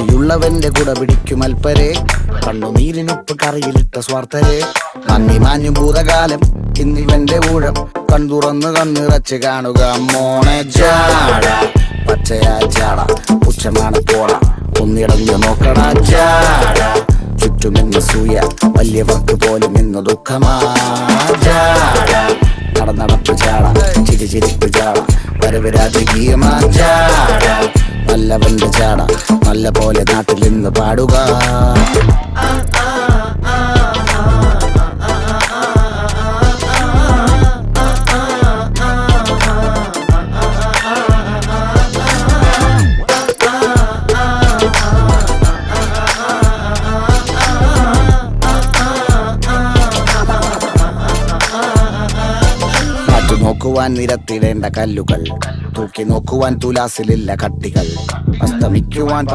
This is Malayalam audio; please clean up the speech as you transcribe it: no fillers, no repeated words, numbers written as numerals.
ഭക്തിയുള്ളവന്റെ കുട പിടിക്കും അൽപ്പരെ, കണ്ണുനീരിനുപ്പ് കറിയിലിട്ട സ്വാർത്ഥരെ. നന്ദി മാഞ്ഞു ഭൂതകാലം ഇന്നിവന്റെ ഊഴം, കൺതുറന്ന് കണ്ണിറച്ച് കാണുക മോണെ ജാട. പച്ചയാ ജാട പുച്ഛമാണ് പോട, ഒന്നിടഞ്ഞു നോക്കണ ജാട. ചുറ്റുമെന്ന് സൂയ വലിയവർക്ക് പോലും ഇന്ന് ദുഃഖമാ ജാട. നടപ്പ് ചാട, ചിരിച്ചിരിപ്പ് ചാട, വരവ് രാജകീയമാ ജാട. നല്ലവന്റെ ചാട നല്ല പോലെ നാട്ടിൽ നിന്ന് പാടുക. നോക്കുവാൻ നിരത്തിടേണ്ട കല്ലുകൾ, തൂക്കി നോക്കുവാൻ തുലാസിലില്ല കട്ടികൾ, അസ്തമിക്കുവാൻ